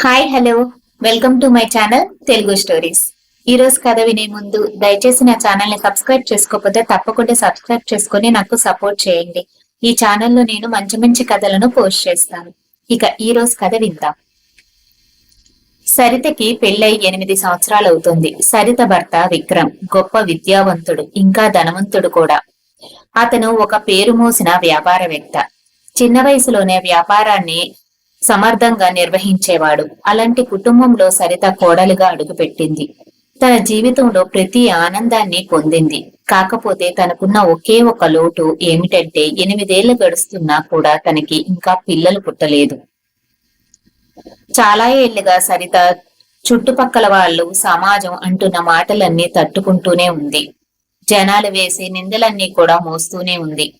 Hi hello welcome to my channel Telugu stories. ఈ రోజు కథ వినే ముందు దయచేసి నా ఛానల్ ని సబ్స్క్రైబ్ చేసుకోకపోతే తప్పకుండా సబ్స్క్రైబ్ చేసుకొని నాకు సపోర్ట్ చేయండి. ఈ ఛానల్లో నేను మంచి మంచి కథలను పోస్ట్ చేస్తాను. ఇక ఈ రోజు కథ విందాం. సరితకి పెళ్ళై 8 సంవత్సరాలు అవుతుంది. సరిత భర్త విక్రమ్ గొప్ప విద్యావంతుడు, ఇంకా ధనవంతుడు కూడా. అతను ఒక పేరు మోసిన వ్యాపారవేత్త. చిన్న వయసులోనే వ్యాపారాన్ని సమర్థంగా నిర్వహించేవాడు. అలాంటి కుటుంబంలో సరిత కోడలిగా అడుగుపెట్టింది. తన జీవితంలో ప్రతి ఆనందాన్ని పొందింది. కాకపోతే తనకున్న ఒకే ఒక లోటు ఏమిటంటే 8 ఏళ్లు గడుస్తున్నా కూడా తనకి ఇంకా పిల్లలు పుట్టలేదు. చాలా ఏళ్లుగా సరిత చుట్టుపక్కల వాళ్ళు, సమాజం అంటున్న మాటలన్నీ తట్టుకుంటూనే ఉంది. జనాలు వేసే నిందలన్నీ కూడా మోస్తూనే ఉంది.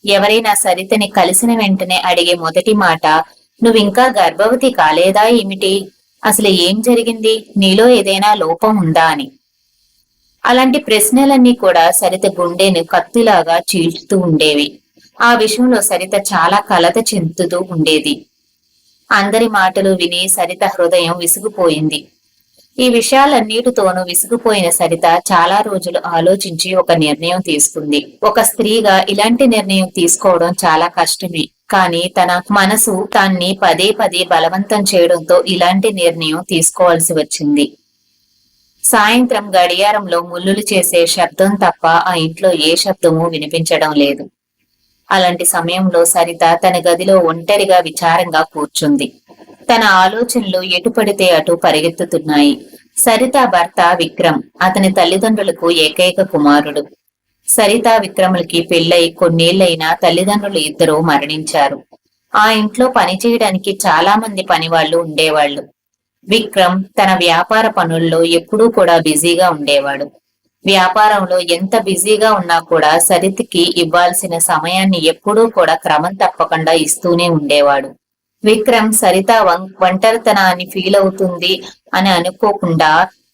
ఎవరైనా సరితని కలిసిన వెంటనే అడిగే మొదటి మాట, నువ్వింకా గర్భవతి కాలేదా ఏమిటి? అసలు ఏం జరిగింది? నీలో ఏదైనా లోపం ఉందా అని. అలాంటి ప్రశ్నలన్నీ కూడా సరిత గుండెను కత్తిలాగా చీల్చుతూ ఉండేవి. ఆ విషయంలో సరిత చాలా కలత చెందుతూ ఉండేది. అందరి మాటలు విని సరిత హృదయం విసిగిపోయింది. ఈ విషయాలన్నిటితోనూ విసిగిపోయిన సరిత చాలా రోజులు ఆలోచించి ఒక నిర్ణయం తీసుకుంది. ఒక స్త్రీగా ఇలాంటి నిర్ణయం తీసుకోవడం చాలా కష్టమే. కానీ తన మనసు తాన్ని పదే పదే బలవంతం చేయడంతో ఇలాంటి నిర్ణయం తీసుకోవాల్సి వచ్చింది. సాయంత్రం గడియారంలో ముల్లులు చేసే శబ్దం తప్ప ఆ ఇంట్లో ఏ శబ్దమూ వినిపించడం లేదు. అలాంటి సమయంలో సరిత తన గదిలో ఒంటరిగా విచారంగా కూర్చుంది. తన ఆలోచనలు ఎటు పడితే అటు పరిగెత్తుతున్నాయి. సరిత భర్త విక్రమ్ అతని తల్లిదండ్రులకు ఏకైక కుమారుడు. సరిత విక్రములకి పెళ్ళై కొన్నేళ్లైనా తల్లిదండ్రులు ఇద్దరూ మరణించారు. ఆ ఇంట్లో పనిచేయడానికి చాలా మంది పనివాళ్లు ఉండేవాళ్లు. విక్రమ్ తన వ్యాపార పనుల్లో ఎప్పుడూ కూడా బిజీగా ఉండేవాడు. వ్యాపారంలో ఎంత బిజీగా ఉన్నా కూడా సరితకి ఇవ్వాల్సిన సమయాన్ని ఎప్పుడూ కూడా క్రమం తప్పకుండా ఇస్తూనే ఉండేవాడు. విక్రమ్ సరిత ఒంటరితనాన్ని ఫీల్ అవుతుంది అని అనుకోకుండా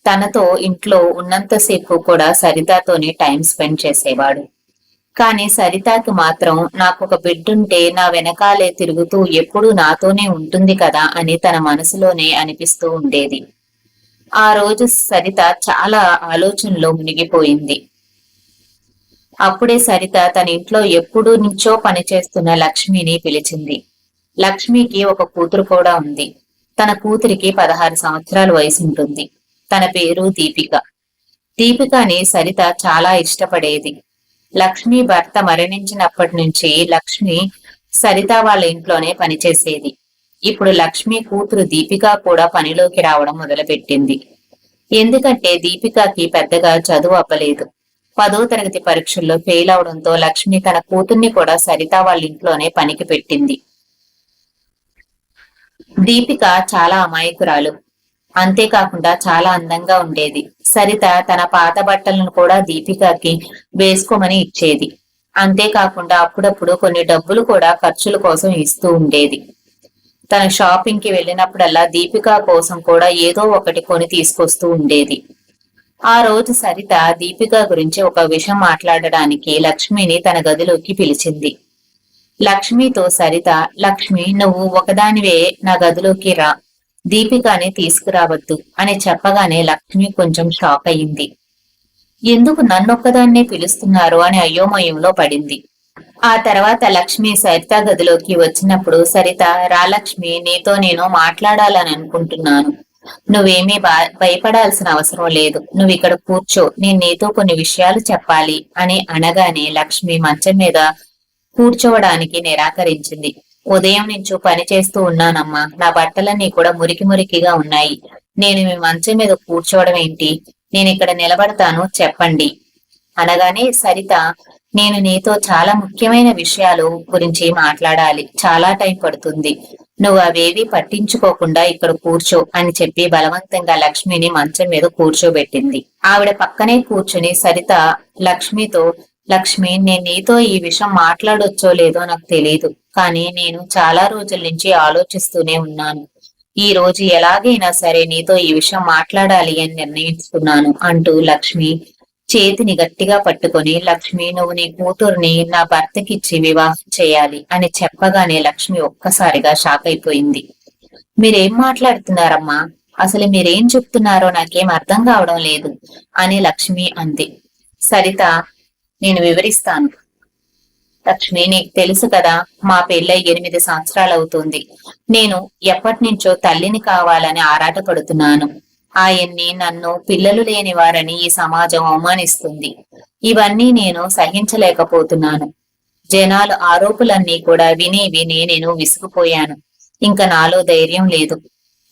తనతో ఇంట్లో ఉన్నంతసేపు కూడా సరితతోనే టైం స్పెండ్ చేసేవాడు. కానీ సరితకి మాత్రం నాకొక బిడ్డుంటే నా వెనకాలే తిరుగుతూ ఎప్పుడూ నాతోనే ఉంటుంది కదా అని తన మనసులోనే అనిపిస్తూ ఉండేది. ఆ రోజు సరిత చాలా ఆలోచనలో మునిగిపోయింది. అప్పుడే సరిత తన ఇంట్లో ఎప్పుడూ నుంచో పనిచేస్తున్న లక్ష్మిని పిలిచింది. లక్ష్మికి ఒక కూతురు కూడా ఉంది. తన కూతురికి 16 సంవత్సరాల వయసు ఉంటుంది. తన పేరు దీపిక. దీపికని సరిత చాలా ఇష్టపడేది. లక్ష్మి భర్త మరణించినప్పటి నుంచి లక్ష్మి సరిత వాళ్ళ ఇంట్లోనే పనిచేసేది. ఇప్పుడు లక్ష్మి కూతురు దీపిక కూడా పనిలోకి రావడం మొదలుపెట్టింది. ఎందుకంటే దీపికకి పెద్దగా చదువు అవ్వలేదు. 10వ తరగతి పరీక్షల్లో ఫెయిల్ అవడంతో లక్ష్మి తన కూతుర్ని కూడా సరిత వాళ్ళ ఇంట్లోనే పనికి పెట్టింది. దీపిక చాలా అమాయకురాలు. అంతేకాకుండా చాలా అందంగా ఉండేది. సరిత తన పాత బట్టలను కూడా దీపికకి వేసుకోమని ఇచ్చేది. అంతేకాకుండా అప్పుడప్పుడు కొన్ని డబ్బులు కూడా ఖర్చుల కోసం ఇస్తూ ఉండేది. తన షాపింగ్ కి వెళ్ళినప్పుడల్లా దీపిక కోసం కూడా ఏదో ఒకటి కొని తీసుకొస్తూ ఉండేది. ఆ రోజు సరిత దీపిక గురించి ఒక విషయం మాట్లాడడానికి లక్ష్మిని తన గదిలోకి పిలిచింది. లక్ష్మితో సరిత, లక్ష్మి నువ్వు ఒకదానివే నా గదిలోకి రా, దీపికని తీసుకురావద్దు అని చెప్పగానే లక్ష్మి కొంచెం షాక్ అయింది. ఎందుకు నన్నొక్కదాన్నే పిలుస్తున్నారు అని అయోమయంలో పడింది. ఆ తర్వాత లక్ష్మి సరిత గదిలోకి వచ్చినప్పుడు సరిత, రా లక్ష్మి, నీతో నేను మాట్లాడాలని అనుకుంటున్నాను. నువ్వేమీ భయపడాల్సిన అవసరం లేదు. నువ్వు ఇక్కడ కూర్చో, నేను నీతో కొన్ని విషయాలు చెప్పాలి అని అనగానే లక్ష్మి మంచం మీద కూర్చోవడానికి నిరాకరించింది. ఉదయం నుంచి పని చేస్తూ ఉన్నానమ్మా. నా బట్టలన్నీ కూడా మురికి మురికిగా ఉన్నాయి. నేను మీ మంచం మీద కూర్చోవడం ఏంటి? నేను ఇక్కడ నిలబడతాను, చెప్పండి అనగానే సరిత, నేను నీతో చాలా ముఖ్యమైన విషయాలు గురించి మాట్లాడాలి. చాలా టైం పడుతుంది. నువ్వు అవేవి పట్టించుకోకుండా ఇక్కడ కూర్చో అని చెప్పి బలవంతంగా లక్ష్మిని మంచం మీద కూర్చోబెట్టింది. ఆవిడ పక్కనే కూర్చుని సరిత లక్ష్మితో, లక్ష్మి, నేను నీతో ఈ విషయం మాట్లాడొచ్చో లేదో నాకు తెలియదు. కానీ నేను చాలా రోజుల నుంచి ఆలోచిస్తూనే ఉన్నాను. ఈ రోజు ఎలాగైనా సరే నీతో ఈ విషయం మాట్లాడాలి అని నిర్ణయించుకున్నాను అంటూ లక్ష్మి చేతిని గట్టిగా పట్టుకొని, లక్ష్మి, నువ్వు నీ కూతుర్ని నా భర్తకిచ్చి వివాహం చేయాలి అని చెప్పగానే లక్ష్మి ఒక్కసారిగా షాక్ అయిపోయింది. మీరేం మాట్లాడుతున్నారమ్మా? అసలు మీరేం చెప్తున్నారో నాకేం అర్థం కావడం లేదు అని లక్ష్మి అంది. సరిత, నేను వివరిస్తాను. లక్ష్మి, నీకు తెలుసు కదా, మా పెళ్ళై 8 సంవత్సరాలవుతుంది. నేను ఎప్పటి నుంచో తల్లిని కావాలని ఆరాటపడుతున్నాను. ఆయన్ని నన్ను పిల్లలు లేని వారని ఈ సమాజం అవమానిస్తుంది. ఇవన్నీ నేను సహించలేకపోతున్నాను. జనాలు ఆరోపులన్నీ కూడా విని విని నేను విసిగిపోయాను. ఇంక నాలో ధైర్యం లేదు.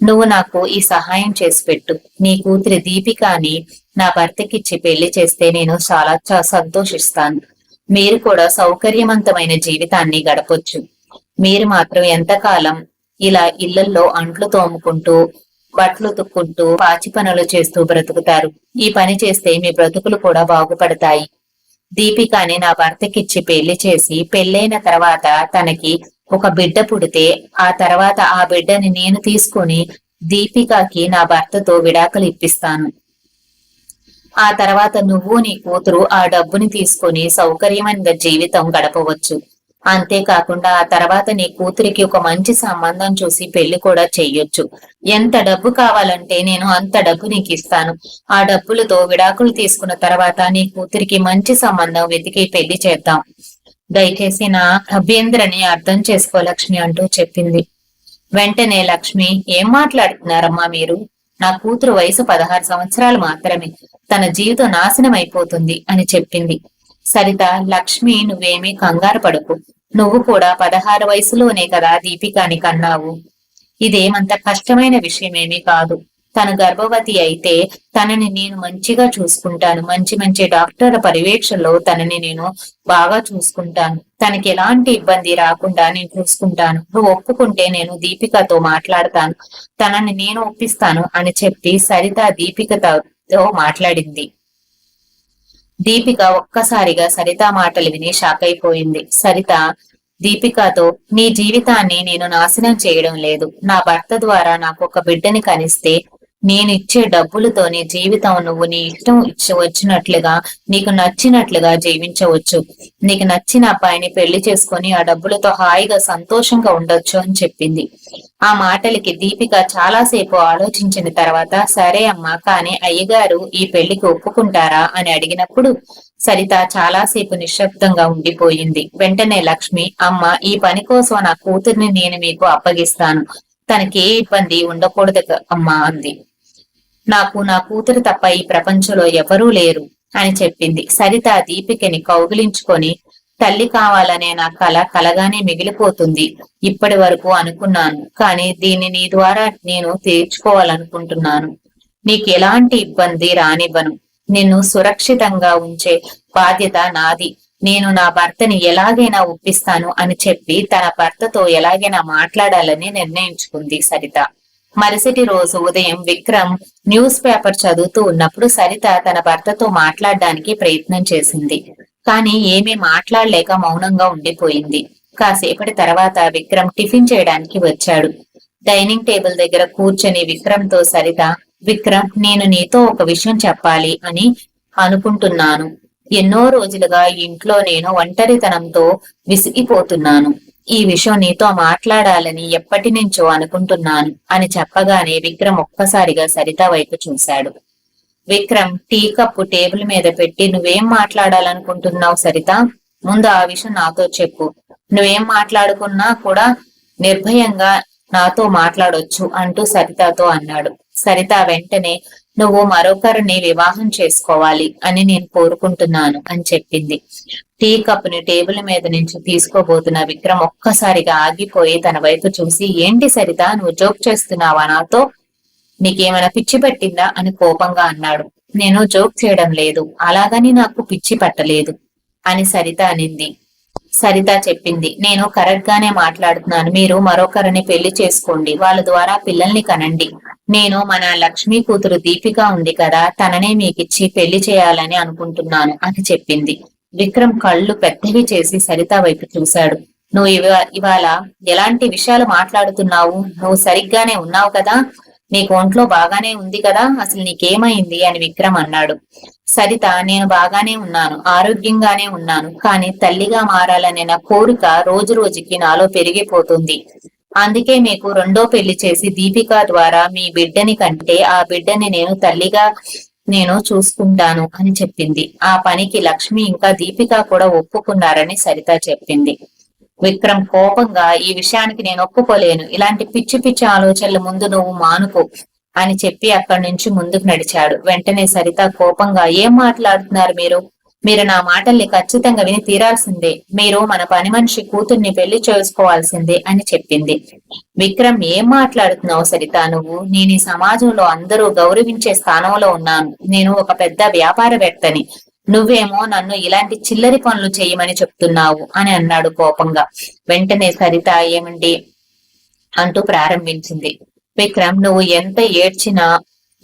నువ్వు నాకు ఈ సహాయం చేసి పెట్టు. నీ కూతురి దీపికాని నా భర్తకిచ్చి పెళ్లి చేస్తే నేను చాలా సంతోషిస్తాను. మీరు కూడా సౌకర్యవంతమైన జీవితాన్ని గడపొచ్చు. మీరు మాత్రం ఎంతకాలం ఇలా ఇళ్లల్లో అంట్లు తోముకుంటూ, బట్టలు ఉతుక్కుంటూ, పాచి పనులు చేస్తూ బ్రతుకుతారు? ఈ పని చేస్తే మీ బ్రతుకులు కూడా బాగుపడతాయి. దీపికాని నా భర్తకిచ్చి పెళ్లి చేసి, పెళ్ళైన తర్వాత తనకి ఒక బిడ్డ పుడితే, ఆ తర్వాత ఆ బిడ్డని నేను తీసుకుని దీపికాకి నా భర్తతో విడాకులు ఇప్పిస్తాను. ఆ తర్వాత నువ్వు నీ కూతురు ఆ డబ్బుని తీసుకుని సౌకర్యమైన జీవితం గడపవచ్చు. అంతేకాకుండా ఆ తర్వాత నీ కూతురికి ఒక మంచి సంబంధం చూసి పెళ్లి కూడా చెయ్యొచ్చు. ఎంత డబ్బు కావాలంటే నేను అంత డబ్బు నీకు ఇస్తాను. ఆ డబ్బులతో విడాకులు తీసుకున్న తర్వాత నీ కూతురికి మంచి సంబంధం వెతికి పెళ్లి చేద్దాం. దయచేసి నా అభ్యంతరని అర్థం చేసుకో లక్ష్మి అంటూ చెప్పింది. వెంటనే లక్ష్మి, ఏం మాట్లాడుతున్నారమ్మా మీరు? నా కూతురు వయసు 16 సంవత్సరాలు మాత్రమే. తన జీవితం నాశనం అయిపోతుంది అని చెప్పింది. సరిత, లక్ష్మి, నువ్వేమీ కంగారు పడకు. నువ్వు కూడా 16 వయసులోనే కదా దీపికాని కన్నావు. ఇదేమంత కష్టమైన విషయమేమీ కాదు. తను గర్భవతి అయితే తనని నేను మంచిగా చూసుకుంటాను. మంచి మంచి డాక్టర్ పర్యవేక్షణలో తనని నేను బాగా చూసుకుంటాను. తనకి ఎలాంటి ఇబ్బంది రాకుండా నేను చూసుకుంటాను. నువ్వు ఒప్పుకుంటే నేను దీపికతో మాట్లాడతాను. తనని నేను ఒప్పిస్తాను అని చెప్పి సరిత దీపికతో మాట్లాడింది. దీపిక ఒక్కసారిగా సరిత మాటలు విని షాక్ అయిపోయింది. సరిత దీపికతో, నీ జీవితాన్ని నేను నాశనం చేయడం లేదు. నా భర్త ద్వారా నాకు ఒక బిడ్డని కనిస్తే నేనిచ్చే డబ్బులతో నీ జీవితం నువ్వు నీ ఇష్టం వచ్చినట్లుగా, నీకు నచ్చినట్లుగా జీవించవచ్చు. నీకు నచ్చిన అబ్బాయిని పెళ్లి చేసుకుని ఆ డబ్బులతో హాయిగా సంతోషంగా ఉండొచ్చు అని చెప్పింది. ఆ మాటలకి దీపిక చాలాసేపు ఆలోచించిన తర్వాత, సరే అమ్మా, కానీ అయ్యగారు ఈ పెళ్లికి ఒప్పుకుంటారా అని అడిగినప్పుడు సరిత చాలాసేపు నిశ్శబ్దంగా ఉండిపోయింది. వెంటనే లక్ష్మి, అమ్మ, ఈ పని కోసం నా కూతుర్ని నేను మీకు అప్పగిస్తాను. తనకి ఏ ఇబ్బంది ఉండకూడదు అమ్మా అంది. నాకు నా కూతురు తప్ప ఈ ప్రపంచంలో ఎవరూ లేరు అని చెప్పింది. సరిత దీపికని కౌగిలించుకొని, తల్లి కావాలనే నా కల కలగానే మిగిలిపోతుంది. ఇప్పటి వరకు అనుకున్నాను, కానీ దీన్ని నీ ద్వారా నేను తీర్చుకోవాలనుకుంటున్నాను. నీకు ఎలాంటి ఇబ్బంది రానివ్వను. నిన్ను సురక్షితంగా ఉంచే బాధ్యత నాది. నేను నా భర్తని ఎలాగైనా ఒప్పిస్తాను అని చెప్పి తన భర్తతో ఎలాగైనా మాట్లాడాలని నిర్ణయించుకుంది సరిత. మరుసటి రోజు ఉదయం విక్రమ్ న్యూస్ పేపర్ చదువుతూ ఉన్నప్పుడు సరిత తన భర్తతో మాట్లాడడానికి ప్రయత్నం చేసింది. కానీ ఏమీ మాట్లాడలేక మౌనంగా ఉండిపోయింది. కాసేపటి తర్వాత విక్రమ్ టిఫిన్ చేయడానికి వచ్చాడు. డైనింగ్ టేబుల్ దగ్గర కూర్చొని విక్రమ్తో సరిత, విక్రమ్, నేను నీతో ఒక విషయం చెప్పాలి అని అనుకుంటున్నాను. ఎన్నో రోజులుగా ఇంట్లో నేను ఒంటరితనంతో విసిగిపోతున్నాను. ఈ విషయం నీతో మాట్లాడాలని ఎప్పటి నుంచో అనుకుంటున్నాను అని చెప్పగానే విక్రమ్ ఒక్కసారిగా సరిత వైపు చూశాడు. విక్రమ్ టీ కప్పు టేబుల్ మీద పెట్టి, నువ్వేం మాట్లాడాలనుకుంటున్నావు సరిత? ముందు ఆ విషయం నాతో చెప్పు. నువ్వేం మాట్లాడుకున్నా కూడా నిర్భయంగా నాతో మాట్లాడొచ్చు అంటూ సరితతో అన్నాడు. సరిత వెంటనే, నువ్వు మరొకరిని వివాహం చేసుకోవాలి అని నేను కోరుకుంటున్నాను అని చెప్పింది. టీ కప్పుని టేబుల్ మీద నుంచి తీసుకోబోతున్న విక్రమ్ ఒక్కసారిగా ఆగిపోయి తన వైపు చూసి, ఏంటి సరిత, నువ్వు జోక్ చేస్తున్నావా నాతో? నీకేమైనా పిచ్చి పట్టిందా అని కోపంగా అన్నాడు. నేను జోక్ చేయడం లేదు, అలాగని నాకు పిచ్చి పట్టలేదు అని సరిత అనింది. సరిత చెప్పింది, నేను కరెక్ట్ గానే మాట్లాడుతున్నాను. మీరు మరొకరిని పెళ్లి చేసుకోండి, వాళ్ళ ద్వారా పిల్లల్ని కనండి. నేను మన లక్ష్మీ కూతురు దీపిక ఉంది కదా, తననే మీకిచ్చి పెళ్లి చేయాలని అనుకుంటున్నాను అని చెప్పింది. విక్రమ్ కళ్ళు పెద్దవి చేసి సరిత వైపు చూశాడు. నువ్వు ఇవాళ ఎలాంటి విషయాలు మాట్లాడుతున్నావు? నువ్వు సరిగ్గానే ఉన్నావు కదా? నీకు ఒంట్లో బాగానే ఉంది కదా? అసలు నీకేమైంది అని విక్రమ్ అన్నాడు. సరిత, నేను బాగానే ఉన్నాను, ఆరోగ్యంగానే ఉన్నాను. కానీ తల్లిగా మారాలనే నా కోరిక రోజు రోజుకి నాలో పెరిగిపోతుంది. అందుకే మీకు రెండో పెళ్లి చేసి దీపిక ద్వారా మీ బిడ్డని కంటే ఆ బిడ్డని నేను తల్లిగా నేను చూసుకుంటాను అని చెప్పింది. ఆ పనికి లక్ష్మి ఇంకా దీపిక కూడా ఒప్పుకున్నారని సరిత చెప్పింది. విక్రమ్ కోపంగా, ఈ విషయానికి నేను ఒప్పుకోలేను, ఇలాంటి పిచ్చి పిచ్చి ఆలోచనల ముందు నువ్వు మానుకో అని చెప్పి అక్కడి నుంచి ముందుకు నడిచాడు. వెంటనే సరిత కోపంగా, ఏం మాట్లాడుతున్నారు మీరు? మీరు నా మాటల్ని ఖచ్చితంగా విని తీరాల్సిందే. మీరు మన పని మనిషి కూతుర్ని పెళ్లి చేసుకోవాల్సిందే అని చెప్పింది. విక్రమ్, ఏం మాట్లాడుతున్నావు సరిత నువ్వు? నేను ఈ సమాజంలో అందరూ గౌరవించే స్థానంలో ఉన్నాను. నేను ఒక పెద్ద వ్యాపారవేత్తని. నువ్వేమో నన్ను ఇలాంటి చిల్లరి పనులు చేయమని చెప్తున్నావు అని అన్నాడు కోపంగా. వెంటనే సరిత, ఏమండి అంటూ ప్రారంభించింది. విక్రమ్, నువ్వు ఎంత ఏడ్చినా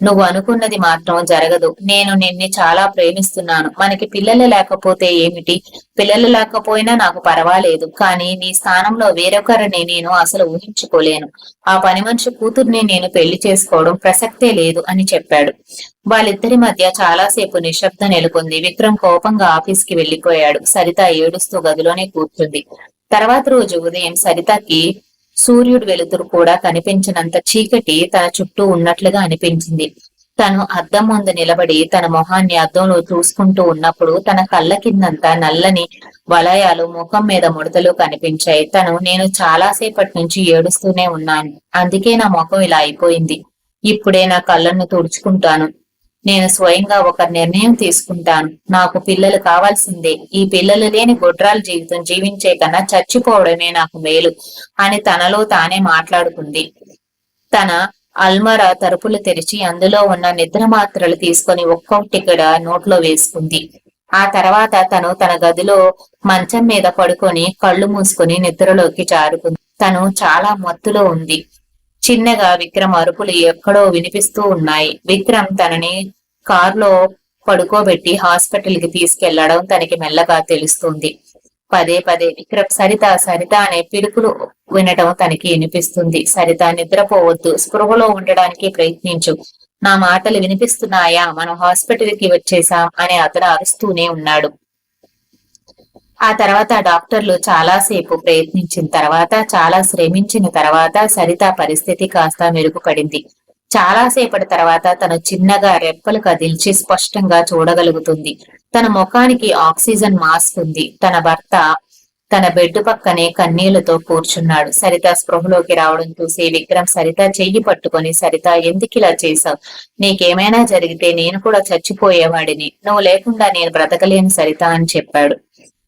నువ్వు అనుకున్నది మాత్రం జరగదు. నేను నిన్ని చాలా ప్రేమిస్తున్నాను. మనకి పిల్లలు లేకపోతే ఏమిటి? పిల్లలు లేకపోయినా నాకు పర్వాలేదు, కానీ నీ స్థానంలో వేరొకరిని నేను అసలు ఊహించుకోలేను. ఆ పని మనిషి కూతుర్ని నేను పెళ్లి చేసుకోవడం ప్రసక్తే లేదు అని చెప్పాడు. వాళ్ళిద్దరి మధ్య చాలాసేపు నిశ్శబ్దం నెలకొంది. విక్రమ్ కోపంగా ఆఫీస్కి వెళ్లిపోయాడు. సరిత ఏడుస్తూ గదిలోనే కూర్చుంది. తర్వాత రోజు ఉదయం సరితకి సూర్యుడు వెలుతురు కూడా కనిపించినంత చీకటి తన చుట్టూ ఉన్నట్లుగా అనిపించింది. తను అద్దం ముందు నిలబడి తన మొహాన్ని అద్దంలో చూసుకుంటూ ఉన్నప్పుడు తన కళ్ళ కిందంతా నల్లని వలయాలు, ముఖం మీద ముడతలు కనిపించాయి. నేను చాలాసేపటి నుంచి ఏడుస్తూనే ఉన్నాను. అందుకే నా ముఖం ఇలా అయిపోయింది. ఇప్పుడే నా కళ్ళను తుడుచుకుంటాను. నేను స్వయంగా ఒక నిర్ణయం తీసుకుంటాను. నాకు పిల్లలు కావాల్సిందే. ఈ పిల్లలు లేని గొడ్రాల జీవితం జీవించే కన్నా చచ్చిపోవడమే నాకు మేలు అని తనలో తానే మాట్లాడుకుంది. తన అల్మరా తలుపులు తెరిచి అందులో ఉన్న నిద్ర మాత్రలు తీసుకొని ఒక్కొక్కటిక్కడ నోట్లో వేసుకుంది. ఆ తర్వాత తన గదిలో మంచం మీద పడుకొని కళ్ళు మూసుకొని నిద్రలోకి జారుకుంది. తను చాలా మత్తులో ఉంది. చిన్నగా విక్రమ్ అరుపులు ఎక్కడో వినిపిస్తూ ఉన్నాయి. విక్రమ్ తనని కారులో పడుకోబెట్టి హాస్పిటల్ కి తీసుకెళ్లడం తనకి మెల్లగా తెలుస్తుంది. పదే పదే విక్రమ్ సరిత సరిత అనే పిలుపులు వినటం తనకి వినిపిస్తుంది. సరిత, నిద్రపోవద్దు, స్పృహలో ఉండడానికి ప్రయత్నించు. నా మాటలు వినిపిస్తున్నాయా? మనం హాస్పిటల్ కి వచ్చేసాం అని అతను అరుస్తూనే ఉన్నాడు. ఆ తర్వాత డాక్టర్లు చాలాసేపు ప్రయత్నించిన తర్వాత, చాలా శ్రమించిన తర్వాత సరిత పరిస్థితి కాస్త మెరుగుపడింది. చాలాసేపటి తర్వాత తను చిన్నగా రెప్పలు కదిల్చి స్పష్టంగా చూడగలుగుతుంది. తన ముఖానికి ఆక్సిజన్ మాస్క్ ఉంది. తన భర్త తన బెడ్ పక్కనే కన్నీళ్లతో కూర్చున్నాడు. సరిత స్పృహలోకి రావడం చూసి విక్రమ్ సరిత చెయ్యి పట్టుకొని, సరిత, ఎందుకిలా చేశావు? నీకేమైనా జరిగితే నేను కూడా చచ్చిపోయేవాడిని. నువ్వు లేకుండా నేను బ్రతకలేను సరిత అని చెప్పాడు.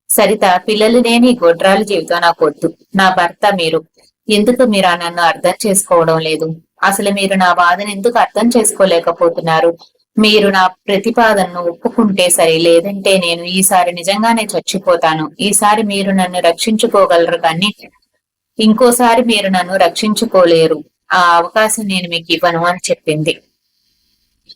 సరిత, పిల్లలు లేని గొడ్రాల జీవితం నాకు వద్దు. నా భర్త మీరు. ఎందుకు మీరు నన్ను అర్థం చేసుకోవడం లేదు? అసలు మీరు నా బాధను ఎందుకు అర్థం చేసుకోలేకపోతున్నారు? మీరు నా ప్రతిపాదనను ఒప్పుకుంటే సరే, లేదంటే నేను ఈసారి నిజంగానే చచ్చిపోతాను. ఈసారి మీరు నన్ను రక్షించుకోగలరు, కానీ ఇంకోసారి మీరు నన్ను రక్షించుకోలేరు. ఆ అవకాశం నేను మీకు ఇవ్వను అని చెప్పింది.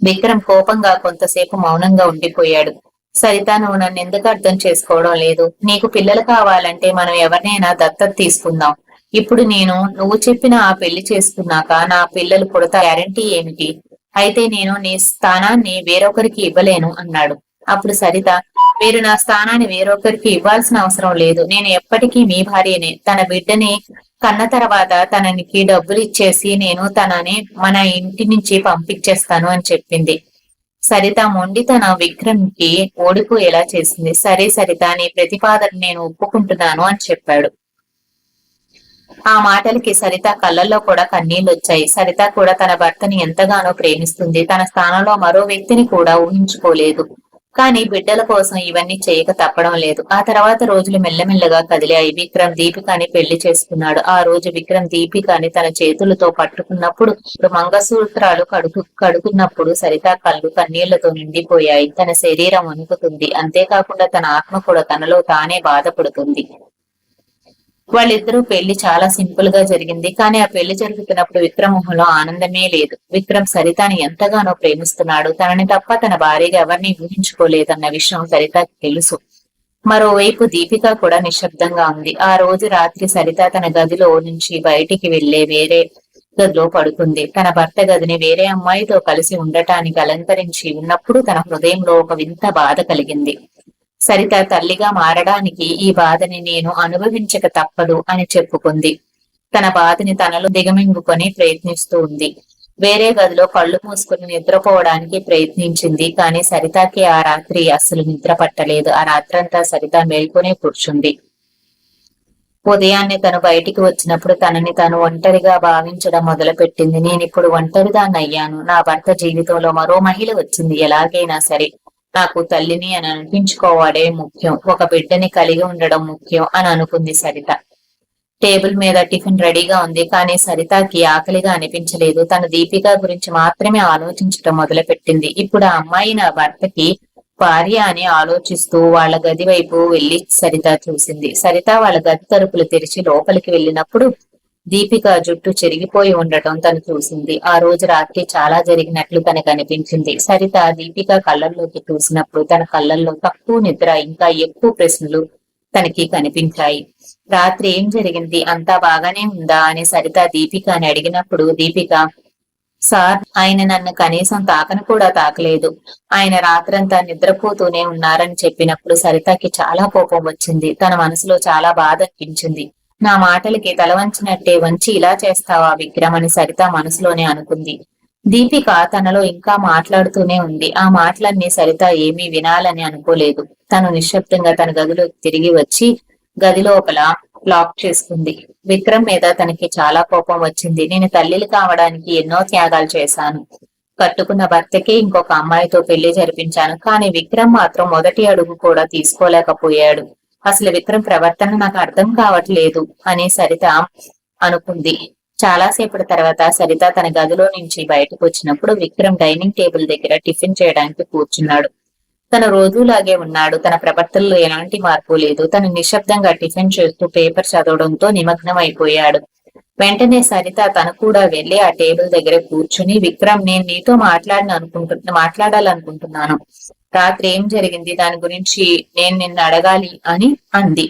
విక్రమ్ కోపంగా కొంతసేపు మౌనంగా ఉండిపోయాడు. సరిత, నువ్వు నన్ను ఎందుకు అర్థం చేసుకోవడం లేదు? నీకు పిల్లలు కావాలంటే మనం ఎవరినైనా దత్తత తీసుకుందాం. ఇప్పుడు నువ్వు చెప్పిన ఆ పెళ్లి చేసుకున్నాక నా పిల్లలు పుడతా గ్యారంటీ ఏమిటి? అయితే నేను నీ స్థానాన్ని వేరొకరికి ఇవ్వలేను అన్నాడు. అప్పుడు సరిత, మీరు నా స్థానాన్ని వేరొకరికి ఇవ్వాల్సిన అవసరం లేదు. నేను ఎప్పటికీ మీ భార్యనే. తన బిడ్డని కన్న తర్వాత తననికి డబ్బులు ఇచ్చేసి నేను తనని మన ఇంటి నుంచి పంపించేస్తాను అని చెప్పింది. సరిత మొండితన విక్రమ్ కి ఓడిపోయేలా చేసింది. సరే సరిత, నీ ప్రతిపాదన నేను ఒప్పుకుంటున్నాను అని చెప్పాడు. ఆ మాటలకి సరిత కళ్ళల్లో కూడా కన్నీళ్లొచ్చాయి. సరిత కూడా తన భర్తని ఎంతగానో ప్రేమిస్తుంది. తన స్థానంలో మరో వ్యక్తిని కూడా ఊహించుకోలేదు. కానీ బిడ్డల కోసం ఇవన్నీ చేయక తప్పడం లేదు. ఆ తర్వాత రోజులు మెల్లమెల్లగా కదిలాయి. విక్రమ్ దీపికాని పెళ్లి చేసుకున్నాడు. ఆ రోజు విక్రమ్ దీపికాని తన చేతులతో పట్టుకున్నప్పుడు, మంగళసూత్రాలు కడుగుతున్నప్పుడు సరిత కళ్ళు కన్నీళ్లతో నిండిపోయాయి. తన శరీరం వణుకుతుంది. అంతేకాకుండా తన ఆత్మ కూడా తనలో తానే బాధపడుతుంది. వాళ్ళిద్దరూ పెళ్లి చాలా సింపుల్ గా జరిగింది. కానీ ఆ పెళ్లి జరుగుతున్నప్పుడు విక్రమ్ మొహంలో ఆనందమే లేదు. విక్రమ్ సరితని ఎంతగానో ప్రేమిస్తున్నాడు. తనని తప్ప తన భార్యగా ఎవరిని ఊహించుకోలేదన్న విషయం సరితకి తెలుసు. మరోవైపు దీపిక కూడా నిశ్శబ్దంగా ఉంది. ఆ రోజు రాత్రి సరిత తన గదిలో నుంచి బయటికి వెళ్లే వేరే గదిలో పడుకుంది. తన భర్త గదిని వేరే అమ్మాయితో కలిసి ఉండటానికి అలంకరించి ఉన్నప్పుడు తన హృదయంలో ఒక వింత బాధ కలిగింది. సరిత తల్లిగా మారడానికి ఈ బాధని నేను అనుభవించక తప్పదు అని చెప్పుకుంది. తన బాధని తనలో దిగమింగుకొని ప్రయత్నిస్తూ ఉంది. వేరే గదిలో కళ్ళు మూసుకుని నిద్రపోవడానికి ప్రయత్నించింది. కానీ సరితకి ఆ రాత్రి అస్సలు నిద్ర పట్టలేదు. ఆ రాత్రంతా సరిత మేల్కొనే కూర్చుంది. ఉదయాన్నే తను బయటికి వచ్చినప్పుడు తనని తాను ఒంటరిగా భావించడం మొదలుపెట్టింది. నేనిప్పుడు ఒంటరిదాన్నయ్యాను. నా భర్త జీవితంలో మరో మహిళ వచ్చింది. ఎలాగైనా సరే నాకు తల్లిని అని అనిపించుకోవడే ముఖ్యం. ఒక బిడ్డని కలిగి ఉండడం ముఖ్యం అని అనుకుంది సరిత. టేబుల్ మీద టిఫిన్ రెడీగా ఉంది. కానీ సరితకి ఆకలిగా అనిపించలేదు. తన దీపిక గురించి మాత్రమే ఆలోచించటం మొదలుపెట్టింది. ఇప్పుడు ఆ అమ్మాయి నా భర్తకి భార్య అని ఆలోచిస్తూ వాళ్ళ గది వైపు వెళ్లి సరిత చూసింది. సరిత వాళ్ళ గది తలుపులు తెరిచి లోపలికి వెళ్ళినప్పుడు దీపిక జుట్టు చెరిగిపోయి ఉండటం తను చూసింది. ఆ రోజు రాత్రి చాలా జరిగినట్లు తనకు అనిపించింది. సరిత దీపిక కళ్ళల్లోకి చూసినప్పుడు తన కళ్ళల్లో తక్కువ నిద్ర, ఇంకా ఎక్కువ ప్రశ్నలు తనకి కనిపించాయి. రాత్రి ఏం జరిగింది, అంతా బాగానే ఉందా అని సరిత దీపికని అడిగినప్పుడు దీపిక, సార్, ఆయన నన్ను కనీసం తాకను కూడా తాకలేదు. ఆయన రాత్రంతా నిద్రపోతూనే ఉన్నారని చెప్పినప్పుడు సరితకి చాలా కోపం వచ్చింది. తన మనసులో చాలా బాధ అనిపించింది. నా మాటలకి తల వంచినట్టే వంచి ఇలా చేస్తావా విక్రమ్ అని సరిత మనసులోనే అనుకుంది. దీపిక తనలో ఇంకా మాట్లాడుతూనే ఉంది. ఆ మాటలన్నీ సరిత ఏమీ వినాలని అనుకోలేదు. తను నిశ్శబ్దంగా తన గదిలోకి తిరిగి వచ్చి గది లోపల లాక్ చేసుకుంది. విక్రమ్ మీద తనకి చాలా కోపం వచ్చింది. నేను తల్లిని కావడానికి ఎన్నో త్యాగాలు చేశాను. కట్టుకున్న భర్తకి ఇంకొక అమ్మాయితో పెళ్లి జరిపించాను. కానీ విక్రమ్ మాత్రం మొదటి అడుగు కూడా తీసుకోలేకపోయాడు. అసలు విక్రమ్ ప్రవర్తన నాకు అర్థం కావట్లేదు అని సరిత అనుకుంది. చాలాసేపటి తర్వాత సరిత తన గదిలో నుంచి బయటకు వచ్చినప్పుడు విక్రమ్ డైనింగ్ టేబుల్ దగ్గర టిఫిన్ చేయడానికి కూర్చున్నాడు. తన రోజులాగే ఉన్నాడు. తన ప్రవర్తనలో ఎలాంటి మార్పు లేదు. తను నిశ్శబ్దంగా టిఫిన్ చేస్తూ పేపర్ చదవడంతో నిమగ్నం అయిపోయాడు. వెంటనే సరిత తను కూడా వెళ్లి ఆ టేబుల్ దగ్గర కూర్చుని, విక్రమ్, నేను నీతో మాట్లాడాలనుకుంటున్నాను. రాత్రి ఏం జరిగింది, దాని గురించి నేను నిన్ను అడగాలి అని అంది.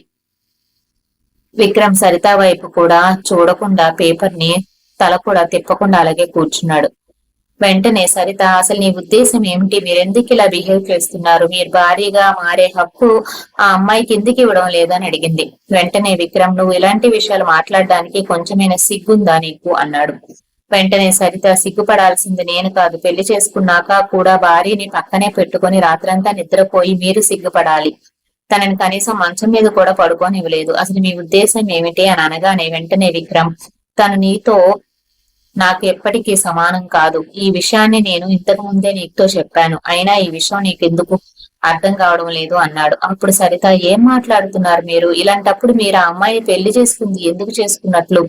విక్రమ్ సరిత వైపు కూడా చూడకుండా పేపర్ ని తల కూడా తిప్పకుండా అలాగే కూర్చున్నాడు. వెంటనే సరిత, అసలు నీ ఉద్దేశం ఏమిటి, మీరెందుకు ఇలా బిహేవ్ చేస్తున్నారు, మీరు భారీగా మారే హక్కు ఆ అమ్మాయికి ఎందుకు ఇవ్వడం లేదని అడిగింది. వెంటనే విక్రమ్, నువ్వు ఇలాంటి విషయాలు మాట్లాడడానికి కొంచెమైనా సిగ్గుందా నీకు అన్నాడు. వెంటనే సరిత, సిగ్గుపడాల్సింది నేను కాదు, పెళ్లి చేసుకున్నాక కూడా భార్యని పక్కనే పెట్టుకుని రాత్రంతా నిద్రపోయి మీరు సిగ్గుపడాలి. తనని కనీసం మంచం మీద కూడా పడుకోనివ్వలేదు. అసలు మీ ఉద్దేశం ఏమిటి అని అనగానే వెంటనే విక్రమ్, తను నీతో నాకు ఎప్పటికీ సమానం కాదు. ఈ విషయాన్ని నేను ఇంతకు ముందే నీతో చెప్పాను. అయినా ఈ విషయం నీకెందుకు అర్థం కావడం లేదు అన్నాడు. అప్పుడు సరిత, ఏం మాట్లాడుతున్నారు మీరు, ఇలాంటప్పుడు మీరు ఆ అమ్మాయిని పెళ్లి చేసుకుంది ఎందుకు చేసుకున్నట్లు,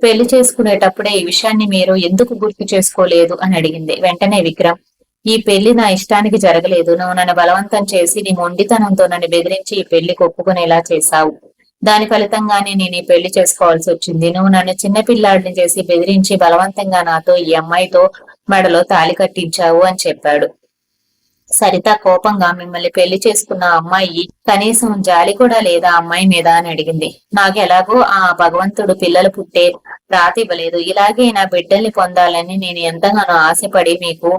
పెళ్లి చేసుకునేటప్పుడే ఈ విషయాన్ని మీరు ఎందుకు గుర్తు చేసుకోలేదు అని అడిగింది. వెంటనే విక్రమ్, ఈ పెళ్లి నా ఇష్టానికి జరగలేదు. నువ్వు నన్ను బలవంతం చేసి నీ మొండితనంతో నన్ను బెదిరించి ఈ పెళ్లికి ఒప్పుకునేలా చేశావు. దాని ఫలితంగానే నేను ఈ పెళ్లి చేసుకోవాల్సి వచ్చింది. నువ్వు నన్ను చిన్నపిల్లాడిని చేసి బెదిరించి బలవంతంగా నాతో ఈ అమ్మాయితో మెడలో తాళి కట్టించావు అని చెప్పాడు. సరిత కోపంగా, మిమ్మల్ని పెళ్లి చేసుకున్న అమ్మాయి కనీసం జాలి కూడా లేదా అమ్మాయి మీద అని అడిగింది. నాకెలాగో ఆ భగవంతుడు పిల్లలు పుట్టే రాతి ఇవ్వలేదు. ఇలాగే నా బిడ్డల్ని పొందాలని నేను ఎంతగానో ఆశపడి మీకు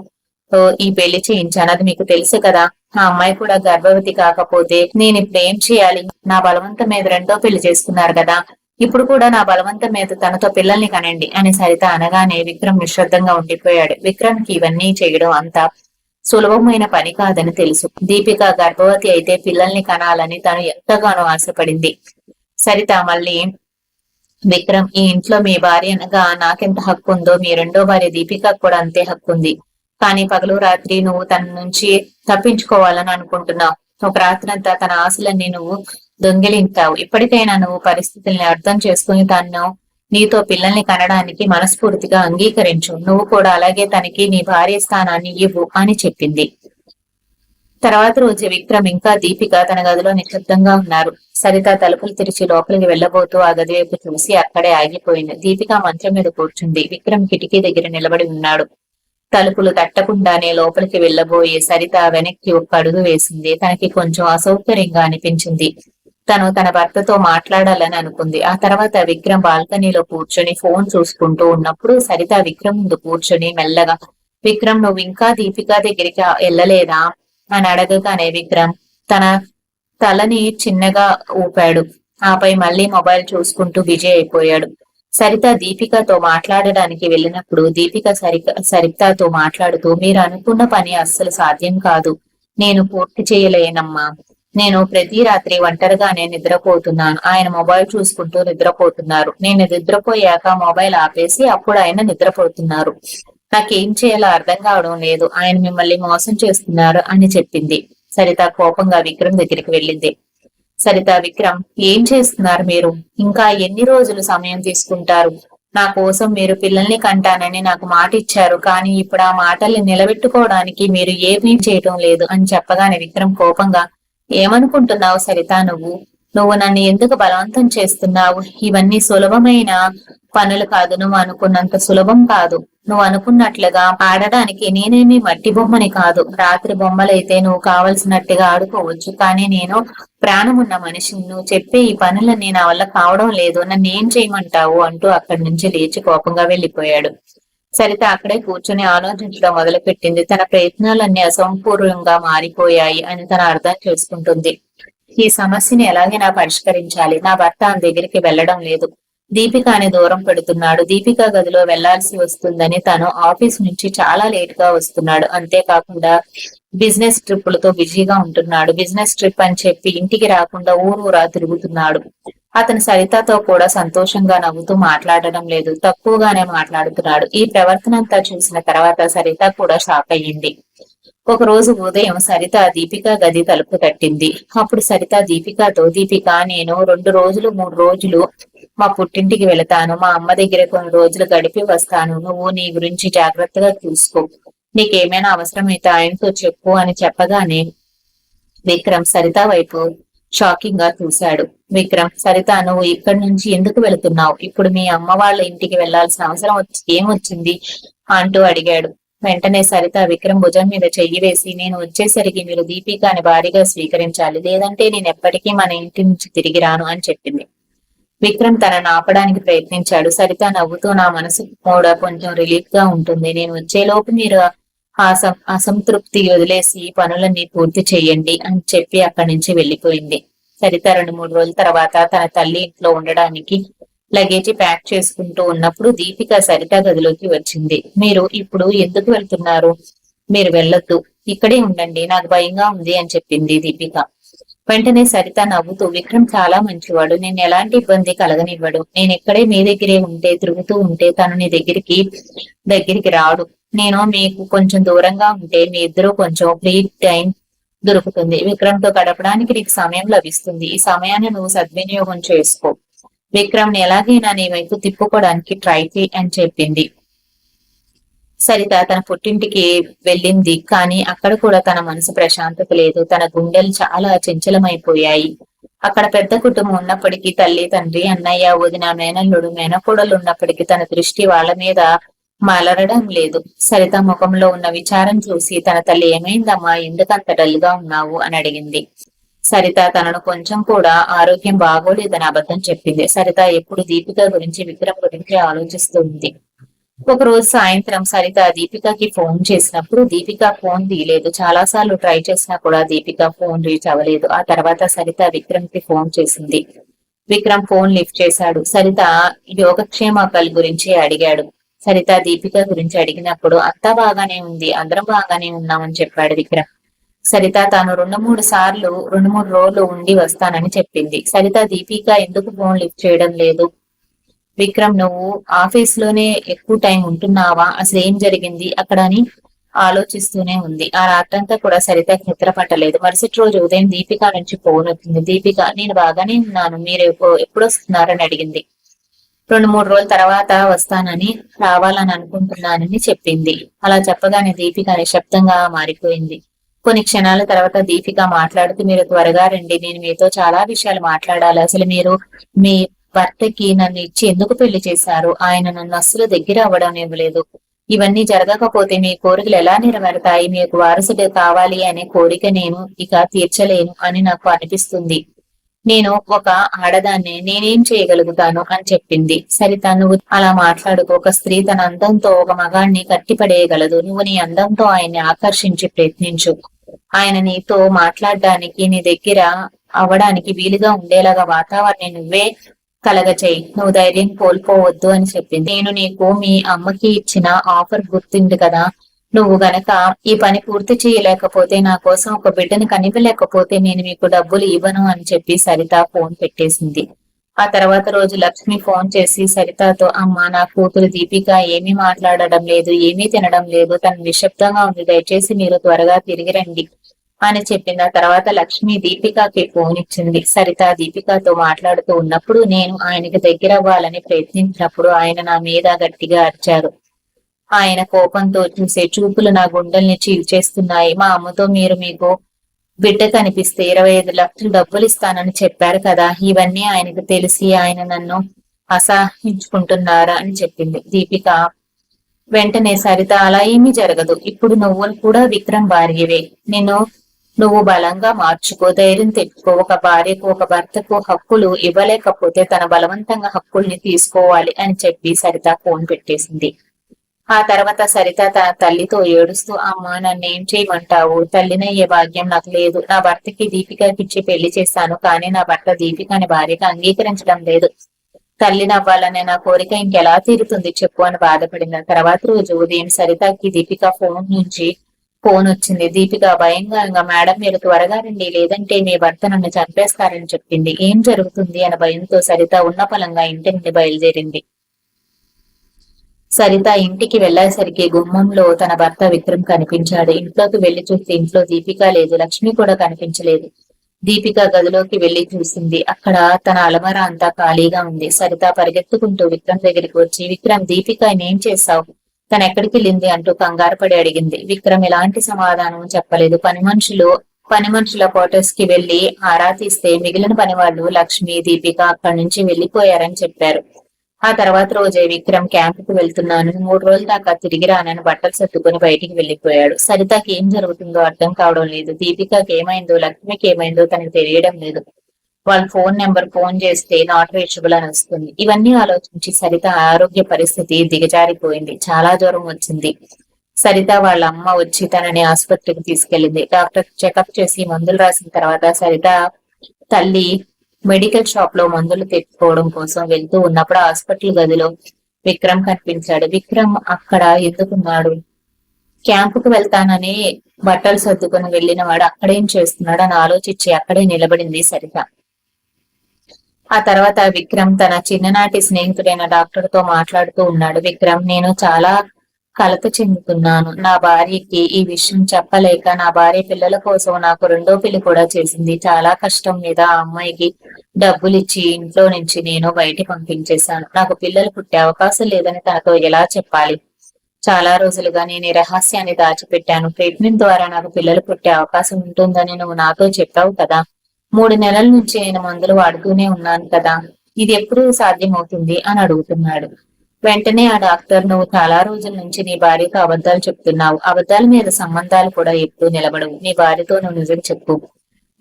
ఈ పెళ్లి చేయించాను. అది మీకు తెలుసు కదా. ఆ అమ్మాయి కూడా గర్భవతి కాకపోతే నేను ఇప్పుడు ఏం చేయాలి? నా బలవంతం మీద రెండో పెళ్లి చేసుకున్నారు కదా, ఇప్పుడు కూడా నా బలవంతం మీద తనతో పిల్లల్ని కనండి అని సరిత అనగానే విక్రమ్ నిశ్శబ్దంగా ఉండిపోయాడు. విక్రమ్ కి ఇవన్నీ చేయడం అంత సులభమైన పని కాదని తెలుసు. దీపిక గర్భవతి అయితే పిల్లల్ని కనాలని తను ఎంతగానో ఆశపడింది. సరిత మళ్ళీ, విక్రమ్, ఈ ఇంట్లో మీ భార్య అనగా నాకెంత హక్కు ఉందో మీ రెండో భార్య దీపిక కూడా అంతే హక్కు ఉంది. కానీ పగలు రాత్రి నువ్వు తన నుంచి తప్పించుకోవాలని అనుకుంటున్నావు. ఒక రాత్రంతా తన ఆశలన్నీ నువ్వు దొంగిలించావు. ఇప్పటికైనా నువ్వు పరిస్థితుల్ని అర్థం చేసుకుని తను నీతో పిల్లల్ని కనడానికి మనస్ఫూర్తిగా అంగీకరించు. నువ్వు కూడా అలాగే తనకి నీ భార్య స్థానాన్ని ఇవ్వు అని చెప్పింది. తర్వాత రోజు విక్రమ్ ఇంకా దీపిక తన గదిలో నిశ్శబ్దంగా ఉన్నారు. సరిత తలుపులు తెరిచి లోపలికి వెళ్లబోతూ ఆ గది వైపు చూసి అక్కడే ఆగిపోయింది. దీపిక మంచం మీద కూర్చుంది. విక్రమ్ కిటికీ దగ్గర నిలబడి ఉన్నాడు. తలుపులు తట్టకుండానే లోపలికి వెళ్లబోయే సరిత వెనక్కి ఒక్క అడుగు వేసింది. తనకి కొంచెం అసౌకర్యంగా అనిపించింది. తను తన భర్తతో మాట్లాడాలని అనుకుంది. ఆ తర్వాత విక్రమ్ బాల్కనీలో కూర్చొని ఫోన్ చూసుకుంటూ ఉన్నప్పుడు సరిత విక్రమ్ ముందు కూర్చొని మెల్లగా, విక్రమ్, నువ్వు ఇంకా దీపిక దగ్గరికి వెళ్ళలేదా అని అడగగానే విక్రమ్ తన తలని చిన్నగా ఊపాడు. ఆపై మళ్ళీ మొబైల్ చూసుకుంటూ బిజీ అయిపోయాడు. సరిత దీపికతో మాట్లాడడానికి వెళ్ళినప్పుడు దీపిక సరితతో మాట్లాడుతూ, మీరు అనుకున్న పని అస్సలు సాధ్యం కాదు, నేను పూర్తి చేయలేనమ్మా. నేను ప్రతి రాత్రి ఒంటరిగానే నిద్రపోతున్నాను. ఆయన మొబైల్ చూసుకుంటూ నిద్రపోతున్నారు. నేను నిద్రపోయాక మొబైల్ ఆపేసి అప్పుడు ఆయన నిద్రపోతున్నారు. నాకేం చేయాలో అర్థం కావడం లేదు. ఆయన మిమ్మల్ని మోసం చేస్తున్నారు అని చెప్పింది. సరిత కోపంగా విక్రమ్ దగ్గరికి వెళ్ళింది. సరిత, విక్రమ్, ఏం చేస్తున్నారు మీరు? ఇంకా ఎన్ని రోజులు సమయం తీసుకుంటారు? నా కోసం మీరు పిల్లల్ని కంటానని నాకు మాట ఇచ్చారు, కానీ ఇప్పుడు ఆ మాటల్ని నిలబెట్టుకోవడానికి మీరు ఏమీ చేయటం లేదు అని చెప్పగానే విక్రమ్ కోపంగా, ఏమనుకుంటున్నావు సరిత? నువ్వు నన్ను ఎందుకు బలవంతం చేస్తున్నావు? ఇవన్నీ సులభమైన పనులు కాదు. నువ్వు అనుకున్నంత సులభం కాదు. నువ్వు అనుకున్నట్లుగా ఆడడానికి నేనేమి మట్టి బొమ్మని కాదు. రాత్రి బొమ్మలైతే నువ్వు కావలసినట్టుగా ఆడుకోవచ్చు, కానీ నేను ప్రాణమున్న మనిషిని. నువ్వు చెప్పే ఈ పనులన్నీ నా వల్ల కావడం లేదు. నన్ను ఏం చేయమంటావు అంటూ అక్కడి నుంచి లేచి కోపంగా వెళ్లిపోయాడు. సరిత అక్కడే కూర్చొని ఆలోచించడం మొదలుపెట్టింది. తన ప్రయత్నాలన్నీ అసంపూర్ణంగా మారిపోయాయి అని తన అర్థం చేసుకుంటుంది. ఈ సమస్యని ఎలాగైనా పరిష్కరించాలి. నా భర్త ఆమె దగ్గరికి వెళ్లడం లేదు. దీపికాని దూరం పెడుతున్నాడు. దీపిక గదిలో వెళ్లాల్సి వస్తుందని తను ఆఫీస్ నుంచి చాలా లేట్ గా వస్తున్నాడు. అంతేకాకుండా బిజినెస్ ట్రిప్పులతో బిజీగా ఉంటున్నాడు. బిజినెస్ ట్రిప్ అని చెప్పి ఇంటికి రాకుండా ఊరూరా తిరుగుతున్నాడు. అతను సరితతో కూడా సంతోషంగా నవ్వుతూ మాట్లాడడం లేదు. తక్కువగానే మాట్లాడుతున్నాడు. ఈ ప్రవర్తన అంతా చూసిన తర్వాత సరిత కూడా షాక్ అయ్యింది. ఒక రోజు ఉదయం సరిత దీపిక గది తలుపు తట్టింది. అప్పుడు సరిత దీపికతో, దీపిక, నేను 2 రోజులు 3 రోజులు మా పుట్టింటికి వెళతాను. మా అమ్మ దగ్గర కొన్ని రోజులు గడిపి వస్తాను. నువ్వు నీ గురించి జాగ్రత్తగా చూసుకో. నీకేమైనా అవసరమైతే ఆయనతో చెప్పు అని చెప్పగానే విక్రమ్ సరిత వైపు షాకింగ్ గా చూశాడు. విక్రమ్, సరిత, నువ్వు ఇక్కడి నుంచి ఎందుకు వెళుతున్నావు? ఇప్పుడు మీ అమ్మ వాళ్ళ ఇంటికి వెళ్లాల్సిన అవసరం ఏమొచ్చింది అంటూ అడిగాడు. వెంటనే సరిత విక్రమ్ భుజం మీద చెయ్యి వేసి, నేను వచ్చేసరికి మీరు దీపికాని భారీగా స్వీకరించాలి, లేదంటే నేను ఎప్పటికీ మన ఇంటి నుంచి తిరిగి రాను అని చెప్పింది. విక్రమ్ తనను ఆపడానికి ప్రయత్నించాడు. సరిత నవ్వుతూ, నా మనసు కూడా కొంచెం రిలీఫ్ గా ఉంటుంది. నేను వచ్చేలోపు మీరు అసంతృప్తి వదిలేసి పనులన్నీ పూర్తి చేయండి అని చెప్పి అక్కడి నుంచి వెళ్లిపోయింది. సరిత 2-3 రోజుల తర్వాత తన తల్లి ఇంట్లో ఉండడానికి లగేజీ ప్యాక్ చేసుకుంటూ ఉన్నప్పుడు దీపిక సరిత గదిలోకి వచ్చింది. మీరు ఇప్పుడు ఎందుకు వెళ్తున్నారు? మీరు వెళ్ళొద్దు, ఇక్కడే ఉండండి, నాకు భయంగా ఉంది అని చెప్పింది దీపిక. వెంటనే సరిత నవ్వుతూ, విక్రమ్ చాలా మంచివాడు, నేను ఎలాంటి ఇబ్బంది కలగనివ్వడు. నేను ఇక్కడే మీ దగ్గరే ఉంటే తిరుగుతూ ఉంటే తను నీ దగ్గరికి రాడు. నేను మీకు కొంచెం దూరంగా ఉంటే మీ ఇద్దరు కొంచెం ఫ్రీ టైం దొరుకుతుంది. విక్రమ్ తో గడపడానికి నీకు సమయం లభిస్తుంది. ఈ సమయాన్ని నువ్వు సద్వినియోగం చేసుకో. విక్రమ్ ని ఎలాగైనా నీ వైపు తిప్పుకోవడానికి ట్రై చేయి అని చెప్పింది. సరిత తన పుట్టింటికి వెళ్ళింది, కానీ అక్కడ కూడా తన మనసు ప్రశాంతత లేదు. తన గుండెలు చాలా చంచలమైపోయాయి. అక్కడ పెద్ద కుటుంబం ఉన్నప్పటికీ తల్లి, తండ్రి, అన్నయ్య, వదిన, మేనల్లుడు, మేనకోడలు ఉన్నప్పటికీ తన దృష్టి వాళ్ళ మీద మలరడం లేదు. సరిత ముఖంలో ఉన్న విచారం చూసి తన తల్లి, ఏమైందమ్మా, ఎందుకంత డల్ గా ఉన్నావు అని అడిగింది. సరిత తనను కొంచెం కూడా ఆరోగ్యం బాగోలేదని అబద్ధం చెప్పింది. సరిత ఎప్పుడు దీపిక గురించి, విక్రమ్ గురించి ఆలోచిస్తూ ఉంది. ఒక రోజు సాయంత్రం సరిత దీపికకి ఫోన్ చేసినప్పుడు దీపిక ఫోన్ తీయలేదు. చాలా సార్లు ట్రై చేసినా కూడా దీపిక ఫోన్ రీచ్ అవ్వలేదు. ఆ తర్వాత సరిత విక్రమ్ కి ఫోన్ చేసింది. విక్రమ్ ఫోన్ లిఫ్ట్ చేశాడు. సరిత యోగక్షేమాల గురించి అడిగాడు. సరిత దీపిక గురించి అడిగినప్పుడు అంతా బాగానే ఉంది, అందరం బాగానే ఉన్నామని చెప్పాడు విక్రమ్. సరిత తాను 2-3 రోజులు ఉండి వస్తానని చెప్పింది. సరిత, దీపిక ఎందుకు ఫోన్ లిఫ్ట్ చేయడం లేదు? విక్రమ్, నువ్వు ఆఫీస్ లోనే ఎక్కువ టైం ఉంటున్నావా? అసలు ఏం జరిగింది అక్కడ అని ఆలోచిస్తూనే ఉంది. ఆ రాత్రంతా కూడా సరితకి నిద్ర పట్టలేదు. మరుసటి రోజు ఉదయం దీపిక నుంచి ఫోన్ వచ్చింది. దీపిక, నేను బాగానే ఉన్నాను, మీరు ఎప్పుడు వస్తున్నారని అడిగింది. 2-3 రోజుల తర్వాత వస్తానని, రావాలని అనుకుంటున్నానని చెప్పింది. అలా చెప్పగానే దీపిక నిశ్శబ్దంగా మారిపోయింది. కొన్ని క్షణాల తర్వాత దీపిక మాట్లాడుతూ, మీరు త్వరగా రండి, నేను మీతో చాలా విషయాలు మాట్లాడాలి. అసలు మీరు మీ భర్తకి నన్ను ఇచ్చి ఎందుకు పెళ్లి చేశారు? ఆయన నన్ను అస్సలు దగ్గర అవ్వడం ఇవ్వలేదు. ఇవన్నీ జరగకపోతే మీ కోరికలు ఎలా నెరవేరుతాయి? మీకు వారసుడు కావాలి అనే కోరిక నేను ఇక తీర్చలేను అని నాకు అనిపిస్తుంది. నేను ఒక ఆడదాన్ని, నేనేం చేయగలుగుతాను అని చెప్పింది. సరిత, నువ్వు అలా మాట్లాడుకో. ఒక స్త్రీ తన అందంతో ఒక మగాన్ని కట్టిపడేయగలదు. నువ్వు నీ అందంతో ఆయన్ని ఆకర్షించి ప్రయత్నించు. ఆయన నీతో మాట్లాడడానికి, నీ దగ్గర అవ్వడానికి వీలుగా ఉండేలాగా వాతావరణం నువ్వే కలగచేయి, నువ్వు ధైర్యం కోల్పోవద్దు అని చెప్పింది. నేను నీకు మీ అమ్మకి ఇచ్చిన ఆఫర్ గుర్తుంది కదా, నువ్వు గనక ఈ పని పూర్తి చేయలేకపోతే, నా కోసం ఒక బిడ్డని కనివ్వలేకపోతే నేను మీకు డబ్బులు ఇవ్వను అని చెప్పి సరిత ఫోన్ పెట్టేసింది. ఆ తర్వాత రోజు లక్ష్మి ఫోన్ చేసి సరితతో, అమ్మ, నా కూతురు దీపిక ఏమీ మాట్లాడడం లేదు, ఏమీ తినడం లేదు, తను నిశ్శబ్దంగా ఉంది, దయచేసి మీరు త్వరగా తిరిగి రండి అని చెప్పింది. ఆ తర్వాత లక్ష్మి దీపికకి ఫోన్ ఇచ్చింది. సరిత దీపికతో మాట్లాడుతూ ఉన్నప్పుడు, నేను ఆయనకి దగ్గర అవ్వాలని ప్రయత్నించినప్పుడు ఆయన నా మీద గట్టిగా అరిచారు. ఆయన కోపంతో చూసే చూపులు నా గుండెల్ని చీల్చేస్తున్నాయి. మా అమ్మతో మీరు మీకు బిడ్డ కనిపిస్తే 25 లక్షలు డబ్బులు ఇస్తానని చెప్పారు కదా, ఇవన్నీ ఆయనకు తెలిసి ఆయన నన్ను అసహించుకుంటున్నారా అని చెప్పింది. దీపిక వెంటనే, సరిత అలా ఏమీ జరగదు, ఇప్పుడు నువ్వు కూడా విక్రమ్ భార్యవే, నువ్వు బలంగా మార్చుకో, ధైర్యం తెచ్చుకో, ఒక భార్యకు ఒక భర్తకు హక్కులు ఇవ్వలేకపోతే తన బలవంతంగా హక్కుల్ని తీసుకోవాలి అని చెప్పి సరిత ఫోన్ పెట్టేసింది. ఆ తర్వాత సరిత తన తల్లితో ఏడుస్తూ, అమ్మ, నన్నేం చేయమంటావు, తల్లినయ్యే భాగ్యం నాకు లేదు, నా భర్తకి దీపికకిచ్చి పెళ్లి చేస్తాను, కానీ నా భర్త దీపికని భార్యగా అంగీకరించడం లేదు, తల్లినవ్వాలనే నా కోరిక ఇంకెలా తీరుతుంది చెప్పు అని బాధపడింది. తర్వాత రోజు ఉదయం సరితకి దీపిక ఫోన్ నుంచి ఫోన్ వచ్చింది. దీపిక భయంగా, మేడం, మీరు త్వరగా రండి, లేదంటే మీ భర్త నన్ను చంపేస్తారని చెప్పింది. ఏం జరుగుతుంది అనే భయంతో సరిత ఉన్న పలంగా ఇంటి నుండి బయలుదేరింది. సరిత ఇంటికి వెళ్లేసరికి గుమ్మంలో తన భర్త విక్రమ్ కనిపించాడు. ఇంట్లోకి వెళ్లి చూస్తే ఇంట్లో దీపిక లేదు, లక్ష్మి కూడా కనిపించలేదు. దీపిక గదిలోకి వెళ్లి చూసింది. అక్కడ తన అలమర అంతా ఖాళీగా ఉంది. సరిత పరిగెత్తుకుంటూ విక్రమ్ దగ్గరికి వచ్చి, విక్రమ్, దీపిక ఏం చేశావు, తను ఎక్కడికి వెళ్ళింది అంటూ కంగారు పడి అడిగింది. విక్రమ్ ఎలాంటి సమాధానం చెప్పలేదు. పని మనుషుల క్వార్టర్స్ కి వెళ్లి ఆరా తీస్తే మిగిలిన పని వాళ్ళు లక్ష్మి, దీపిక అక్కడి నుంచి వెళ్లిపోయారని చెప్పారు. ఆ తర్వాత రోజే విక్రమ్ క్యాంపుకు వెళ్తున్నాను, 3 రోజుల దాకా తిరిగి రానని బట్టలు సర్దుకుని బయటికి వెళ్లిపోయాడు. సరితకి ఏం జరుగుతుందో అర్థం కావడం లేదు. దీపికకి ఏమైందో, లక్ష్మికి ఏమైందో తనకు తెలియడం లేదు. వాళ్ళ ఫోన్ చేస్తే నాట్ రీచబుల్ అని వస్తుంది. ఇవన్నీ ఆలోచించి సరిత ఆరోగ్య పరిస్థితి దిగజారిపోయింది. చాలా జ్వరం వచ్చింది. సరిత వాళ్ళ అమ్మ వచ్చి తనని ఆసుపత్రికి తీసుకెళ్లింది. డాక్టర్ చెకప్ చేసి మందులు రాసిన తర్వాత సరిత తల్లి మెడికల్ షాప్ లో మందులు తెచ్చుకోవడం కోసం వెళ్తూ ఉన్నప్పుడు హాస్పిటల్ గదిలో విక్రమ్ కనిపించాడు. విక్రమ్ అక్కడ ఎందుకున్నాడు? క్యాంపుకు వెళ్తానని బట్టలు సర్దుకొని వెళ్లిన వాడు అక్కడేం చేస్తున్నాడు అని ఆలోచించి అక్కడే నిలబడింది సరిత. ఆ తర్వాత విక్రమ్ తన చిన్ననాటి స్నేహితుడైన డాక్టర్ తో మాట్లాడుతూ ఉన్నాడు. విక్రమ్, నేను చాలా కలత చెందుతున్నాను. నా భార్యకి ఈ విషయం చెప్పలేక నా భార్య పిల్లల కోసం నాకు 2వ పెళ్లి కూడా చేసింది. చాలా కష్టం మీద ఆ అమ్మాయికి డబ్బులిచ్చి ఇంట్లో నుంచి నేను బయట పంపించేశాను. నాకు పిల్లలు పుట్టే అవకాశం లేదని తనతో ఎలా చెప్పాలి? చాలా రోజులుగా నేను ఈ రహస్యాన్ని దాచిపెట్టాను. ట్రీట్మెంట్ ద్వారా నాకు పిల్లలు పుట్టే అవకాశం ఉంటుందని నువ్వు నాతో చెప్పావు కదా. 3 నెలల నుంచి నేను మందులు వాడుతూనే ఉన్నాను కదా, ఇది ఎప్పుడు సాధ్యమవుతుంది అని అడుగుతున్నాడు. వెంటనే ఆ డాక్టర్, నువ్వు చాలా రోజుల నుంచి నీ భార్యతో అబద్ధాలు చెప్తున్నావు. అబద్ధాల మీద సంబంధాలు కూడా ఎప్పుడూ నిలబడవు. నీ భార్యతో నువ్వు నిజం చెప్పు.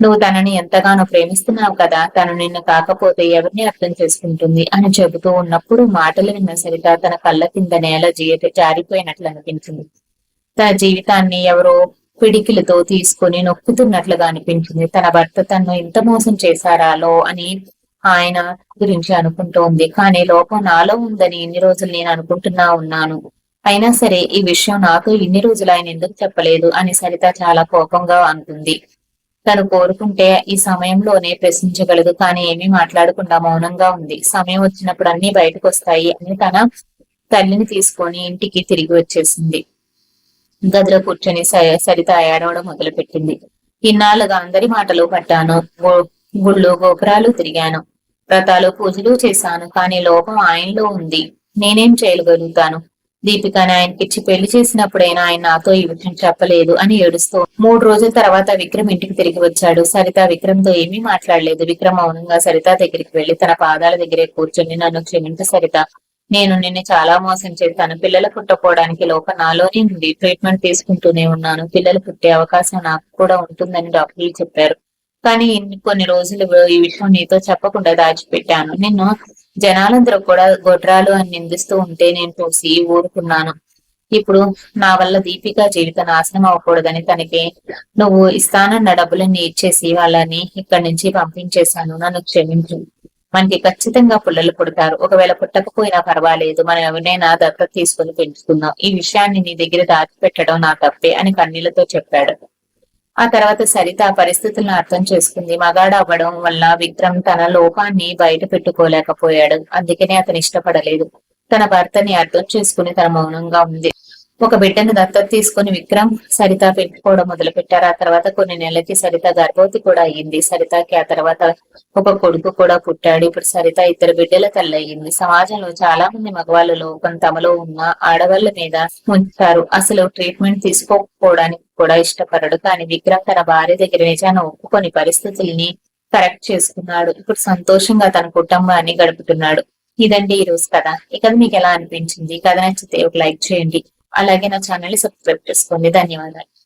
నువ్వు తనని ఎంతగానో ప్రేమిస్తున్నావు కదా, తను నిన్ను కాకపోతే ఎవరిని అర్థం చేసుకుంటుంది అని చెబుతూ ఉన్నప్పుడు మాటలు విన్న సరిత తన కళ్ళ కింద నేల జారిపోయినట్లు అనిపించింది. తన జీవితాన్ని ఎవరో పిడికిలతో తీసుకుని నొక్కుతున్నట్లుగా అనిపించింది. తన భర్త తను ఇంత మోసం చేశారాలో అని ఆయన గురించి అనుకుంటోంది. కానీ లోపం నాలో ఉందని ఇన్ని రోజులు నేను అనుకుంటున్నా ఉన్నాను. అయినా సరే ఈ విషయం నాతో ఇన్ని రోజులు ఆయన ఎందుకు చెప్పలేదు అని సరిత చాలా కోపంగా అనుకుంది. తను కోరుకుంటే ఈ సమయంలోనే ప్రశ్నించగలదు, కానీ ఏమీ మాట్లాడకుండా మౌనంగా ఉంది. సమయం వచ్చినప్పుడు అన్ని బయటకు వస్తాయి అని తన తల్లిని తీసుకొని ఇంటికి తిరిగి వచ్చేసింది. గదిలో కూర్చొని సరిత ఏడవడం మొదలు పెట్టింది. ఇన్నాళ్ళుగా అందరి మాటలు పట్టాను, గుళ్ళు గోపురాలు తిరిగాను, వ్రతాలు పూజలు చేశాను, కానీ లోపం ఆయనలో ఉంది. నేనేం చేయగలుగుతాను? దీపికని ఆయనకిచ్చి పెళ్లి చేసినప్పుడైనా ఆయన నాతో ఈ విషయం చెప్పలేదు అని ఏడుస్తూ 3 రోజుల తర్వాత విక్రమ్ ఇంటికి తిరిగి వచ్చాడు. సరిత విక్రమ్ తో ఏమీ మాట్లాడలేదు. విక్రమ్ మౌనంగా సరిత దగ్గరికి వెళ్లి తన పాదాల దగ్గరే కూర్చొని, నన్ను క్షమించు సరిత, నేను నిన్ను చాలా మోసం చేశాను. పిల్లలు పుట్టకపోవడానికి లోపం నాలోనే ఉంది. ట్రీట్మెంట్ తీసుకుంటూనే ఉన్నాను. పిల్లలు పుట్టే అవకాశం నాకు కూడా ఉంటుందని డాక్టర్లు చెప్పారు. కానీ కొన్ని రోజులు ఈ విషయం నీతో చెప్పకుండా దాచిపెట్టాను. నిన్ను జనాలందరూ కూడా గొడ్రాలు అని నిందిస్తూ ఉంటే నేను చూసి ఊరుకున్నాను. ఇప్పుడు నా వల్ల దీపిక జీవిత నాశనం అవ్వకూడదని తనకి నువ్వు ఇస్తానన్న డబ్బులన్నీ ఇచ్చేసి వాళ్ళని ఇక్కడి నుంచి పంపించేశాను. నన్ను క్షమించు. మనకి ఖచ్చితంగా పిల్లలు పుడతారు. ఒకవేళ పుట్టకపోయినా పర్వాలేదు. మనం ఎవరినైనా దత్తత తీసుకుని పెంచుకుందాం. ఈ విషయాన్ని నీ దగ్గర దాచిపెట్టడం నా తప్పే అని కన్నీళ్లతో చెప్పాడు. ఆ తర్వాత సరిత ఆ పరిస్థితులను అర్థం చేసుకుంది. మగాడు అవ్వడం వల్ల విక్రమ్ తన లోపాన్ని బయట పెట్టుకోలేకపోయాడు. అందుకనే అతను ఇష్టపడలేదు. తన భర్తని అర్థం చేసుకుని తన మౌనంగా ఉంది. ఒక బిడ్డను దత్తత తీసుకుని విక్రమ్ సరిత పెంచుకోవడం మొదలు పెట్టారు. ఆ తర్వాత కొన్ని నెలలకి సరిత గర్భవతి కూడా అయ్యింది. సరితకి ఆ తర్వాత ఒక కొడుకు కూడా పుట్టాడు. ఇప్పుడు సరిత ఇద్దరు బిడ్డల తల్లి అయ్యింది. సమాజంలో చాలా మంది మగవాళ్ళు లోపం తమలో ఉన్న ఆడవాళ్ళ మీద ఉంచుతారు. అసలు ట్రీట్మెంట్ తీసుకోకపోవడానికి కూడా ఇష్టపడడు. కానీ విక్రమ్ తన భార్య దగ్గర నిజాన్ని ఒప్పుకొని పరిస్థితుల్ని కరెక్ట్ చేసుకున్నాడు. ఇప్పుడు సంతోషంగా తన కుటుంబాన్ని గడుపుతున్నాడు. ఇదండి ఈ రోజు కథ. ఈ కథ మీకు ఎలా అనిపించింది? కథ నచ్చితే ఒక లైక్ చేయండి. అలాగే నా ఛానల్ ని సబ్స్క్రైబ్ చేసుకోండి. ధన్యవాదాలు.